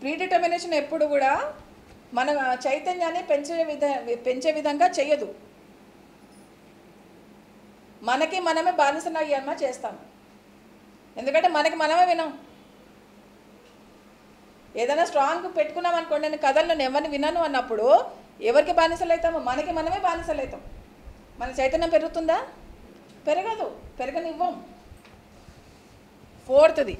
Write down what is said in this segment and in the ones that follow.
ప్రీడిటర్మినేషన్ ఎప్పుడు కూడా మన చైతన్యాన్ని పెంచే విధంగా చెయ్యదు. మనకి మనమే బానిసలయ్యామా చేస్తాం. ఎందుకంటే మనకి మనమే వినాం. ఏదైనా స్ట్రాంగ్ పెట్టుకున్నాం అనుకోండి, నేను కథలు నేను ఎవరిని వినను అన్నప్పుడు ఎవరికి బానిసలు అవుతామో? మనకి మనమే బానిసలు అవుతాం. మన చైతన్యం పెరుగుతుందా? పెరగదు, పెరగనివ్వం. ఫోర్త్ది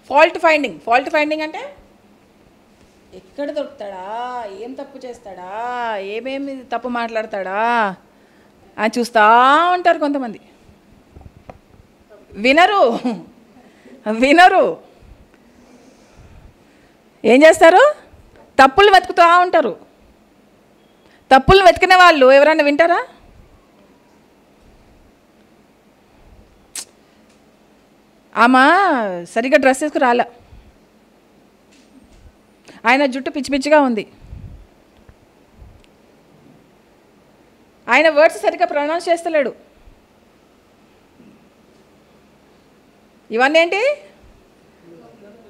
ఫాల్ట్ ఫైండింగ్. ఫాల్ట్ ఫైండింగ్ అంటే ఎక్కడ దొరుకుతాడా, ఏం తప్పు చేస్తాడా, ఏమేమి తప్పు మాట్లాడతాడా అని చూస్తూ ఉంటారు కొంతమంది. వినరు వినరు ఏం చేస్తారు? తప్పులు వెతుకుతూ ఉంటారు. తప్పులు వెతికిన వాళ్ళు ఎవరైనా వింటారా? ఆమె సరిగ్గా డ్రెస్ వేసుకు రాలే, ఆయన జుట్టు పిచ్చి పిచ్చిగా ఉంది, ఆయన వర్డ్స్ సరిగ్గా ప్రొనౌన్స్ చేస్తలేడు. ఇవన్నీ ఏంటి?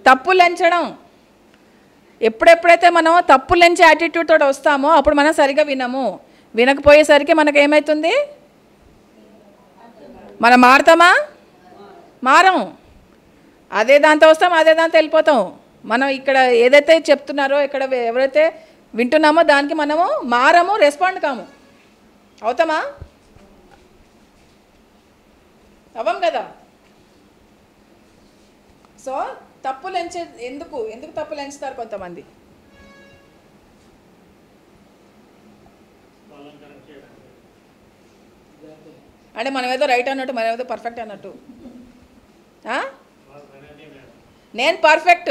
తప్పులు ఎంచడం. ఎప్పుడెప్పుడైతే మనం తప్పులు ఎంచే యాటిట్యూడ్ తోటి వస్తామో అప్పుడు మనం సరిగ్గా వినము. వినకపోయేసరికి మనకు ఏమవుతుంది? మనం మారుతామా? మారం. అదే దాంతో వస్తాం, అదే దాంతో వెళ్ళిపోతాం. మనం ఇక్కడ ఏదైతే చెప్తున్నారో, ఇక్కడ ఎవరైతే వింటున్నామో దానికి మనము మారము, రెస్పాండ్ కాము. అవుతామా? అవ్వం కదా. సో తప్పులు ఎందుకు తప్పులు ఎంచుతారు కొంతమంది? అంటే మనం ఏదో రైట్ అన్నట్టు, మనం ఏదో పర్ఫెక్ట్ అన్నట్టు. నేను పర్ఫెక్ట్,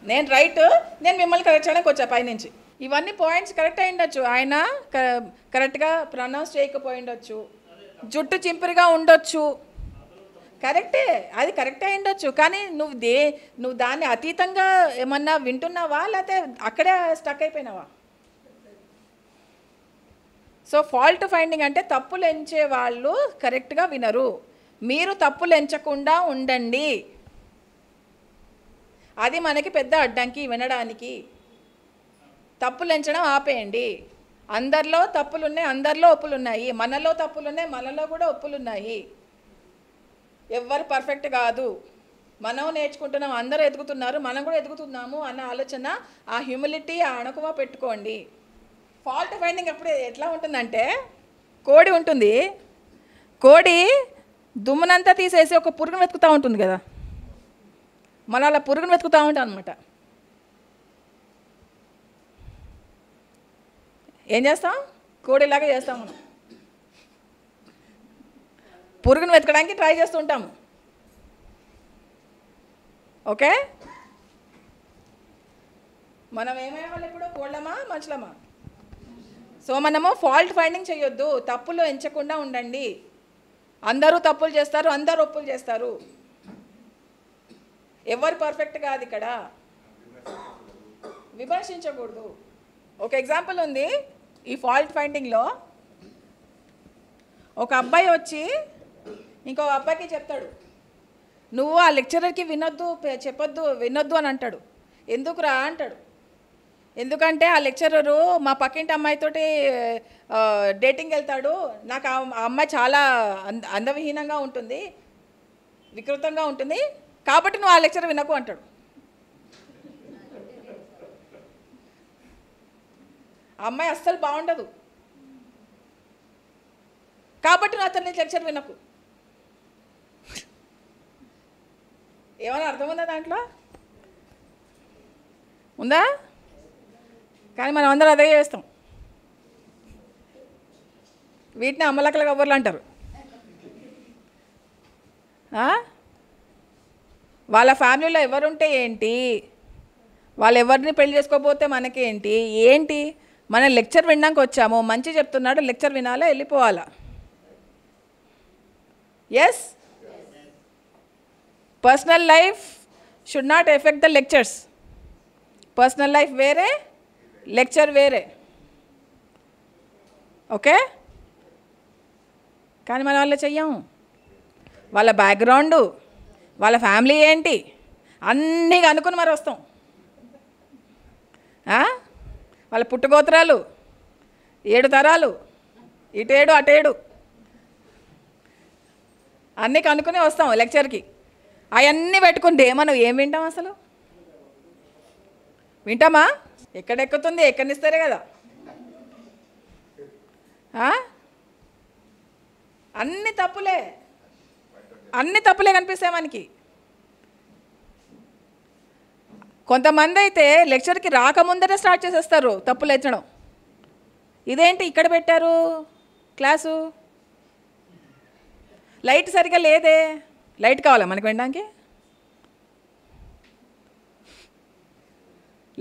నేను రైట్, నేను మిమ్మల్ని కరెక్ట్ చేయడానికి వచ్చా పైనుంచి. ఇవన్నీ పాయింట్స్ కరెక్ట్ అయి ఉండొచ్చు, ఆయన కరెక్ట్గా ప్రొనౌన్స్ చేయకపోయి ఉండొచ్చు, జుట్టు చింపిరిగా ఉండొచ్చు, కరెక్టే, అది కరెక్టే అయి ఉండొచ్చు. కానీ నువ్వు దాన్ని అతీతంగా ఏమన్నా వింటున్నావా, లేకపోతే అక్కడే స్టక్ అయిపోయినావా? సో ఫాల్ట్ ఫైండింగ్ అంటే తప్పులు ఎంచే వాళ్ళు కరెక్ట్గా వినరు. మీరు తప్పులు ఎంచకుండా ఉండండి, అది మనకి పెద్ద అడ్డంకి వినడానికి. తప్పులు ఎంచడం ఆపేయండి. అందరిలో తప్పులు ఉన్నాయి, అందరిలో ఒప్పులు ఉన్నాయి. మనలో తప్పులు ఉన్నాయి, మనలో కూడా ఒప్పులు ఉన్నాయి. ఎవ్వరు పర్ఫెక్ట్ కాదు. మనం నేర్చుకుంటున్నాం, అందరూ ఎదుగుతున్నారు, మనం కూడా ఎదుగుతున్నాము అన్న ఆలోచన, ఆ హ్యూమిలిటీ, ఆ అణకువ పెట్టుకోండి. ఫాల్ట్ ఫైండింగ్ అప్పుడు ఎట్లా ఉంటుందంటే, కోడి ఉంటుంది, కోడి దుమ్మునంతా తీసేసి ఒక పురుగును వెతుకుతూ ఉంటుంది కదా, మనం అలా పురుగును వెతుకుతూ ఉంటాం అనమాట. ఏం చేస్తాం? కోడిలాగా చేస్తాం మనం, పురుగును వెతకడానికి ట్రై చేస్తూ ఉంటాము. ఓకే, మనం ఏమయ్యేవాళ్ళు ఇప్పుడు? కోళ్ళమా, మనుషులమా? సో మనము ఫాల్ట్ ఫైండింగ్ చేయొద్దు, తప్పులు ఎంచకుండా ఉండండి. అందరూ తప్పులు చేస్తారు, అందరూ ఒప్పులు చేస్తారు, ఎవరు పర్ఫెక్ట్ కాదు. ఇక్కడ విమర్శించకూడదు. ఒక ఎగ్జాంపుల్ ఉంది ఈ ఫాల్ట్ ఫైండింగ్లో. ఒక అబ్బాయి వచ్చి ఇంకో అబ్బాయికి చెప్తాడు, నువ్వు ఆ లెక్చరర్కి వినొద్దు అని అంటాడు. ఎందుకురా అంటాడు. ఎందుకంటే ఆ లెక్చరరు మా పక్కింటి అమ్మాయితోటి డేటింగ్ వెళ్తాడు, నాకు ఆ అమ్మాయి చాలా అందవిహీనంగా ఉంటుంది, వికృతంగా ఉంటుంది, కాబట్టి నువ్వు ఆ లెక్చర్ వినకు అంటాడు. ఆ అమ్మాయి అస్సలు బాగుండదు, కాబట్టి నువ్వు అతని లెక్చర్ వినకు. ఏమైనా అర్థం ఉందా దాంట్లో? ఉందా? కానీ మనం అందరూ అదే చేస్తాం. వీటిని అమ్మలక్కల కబుర్లు అంటారు. వాళ్ళ ఫ్యామిలీలో ఎవరుంటే ఏంటి, వాళ్ళు ఎవరిని పెళ్లి చేసుకోకపోతే మనకేంటి? ఏంటి, మనం లెక్చర్ వినడానికి వచ్చాము, మంచి చెప్తున్నాడు, లెక్చర్ వినాలా, వెళ్ళిపోవాలా? Yes, personal life should not affect the lectures. Personal life వేరే, లెక్చర్ వేరే. ఓకే, కానీ మన వాళ్ళు చెయ్యము. వాళ్ళ బ్యాక్గ్రౌండు, వాళ్ళ ఫ్యామిలీ ఏంటి అన్నీ అనుకుని మరి వస్తాం. వాళ్ళ పుట్టుగోత్రాలు 7 తరాలు, ఇటేడు అటేడు అన్నీ కనుక్కుని వస్తాం లెక్చర్కి. అవన్నీ పెట్టుకుంటే మనం ఏం వింటాం అసలు? వింటామా? ఎక్కడెక్కుతుంది, ఎక్కడినిస్తారే కదా. అన్ని తప్పులే, అన్ని తప్పులే కనిపిస్తాయి మనకి. కొంతమంది అయితే లెక్చర్కి రాకముందరే స్టార్ట్ చేసేస్తారు తప్పులు ఎత్తడం. ఇదేంటి ఇక్కడ పెట్టారు క్లాసు, లైట్ సరిగ్గా లేదే. లైట్ కావాలా మనకి వినడానికి?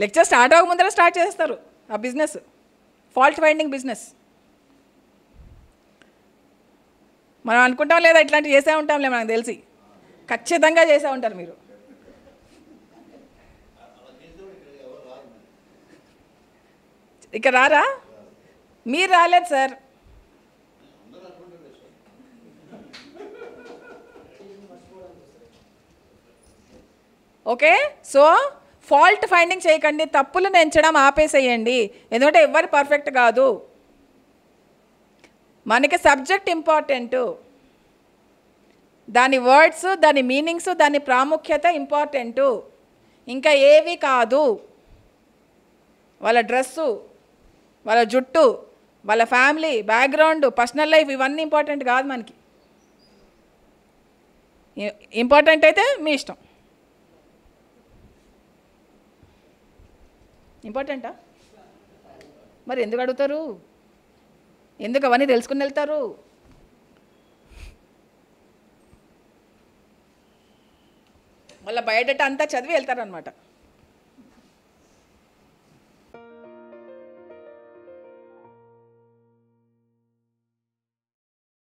లెక్చర్ స్టార్ట్ అవ్వకముందరే స్టార్ట్ చేస్తారు ఆ బిజినెస్, ఫాల్ట్ ఫైండింగ్ బిజినెస్. మనం అనుకుంటాం లేదా ఇట్లాంటివి చేసే ఉంటాంలే, మనకు తెలిసి ఖచ్చితంగా చేసే ఉంటారు మీరు. ఇక రారా? మీరు రాలేదు sir. Okay, so fault finding చేయకండి, తప్పులను ఎంచడం ఆపేసేయండి. ఎందుకంటే ఎవరు పర్ఫెక్ట్ కాదు. మనకి సబ్జెక్ట్ ఇంపార్టెంటు, దాని వర్డ్స్, దాని మీనింగ్స్, దాని ప్రాముఖ్యత ఇంపార్టెంటు, ఇంకా ఏవి కాదు. వాళ్ళ డ్రెస్సు, వాళ్ళ జుట్టు, వాళ్ళ ఫ్యామిలీ బ్యాక్గ్రౌండ్, పర్సనల్ లైఫ్ ఇవన్నీ ఇంపార్టెంట్ కాదు మనకి. ఇంపార్టెంట్ అయితే మీ ఇష్టం. ఇంపార్టెంటా? మరి ఎందుకు అడుగుతారు? ఎందుకు అవన్నీ తెలుసుకుని వెళ్తారు? వాళ్ళ బయోడేటా అంతా చదివి వెళ్తారనమాట.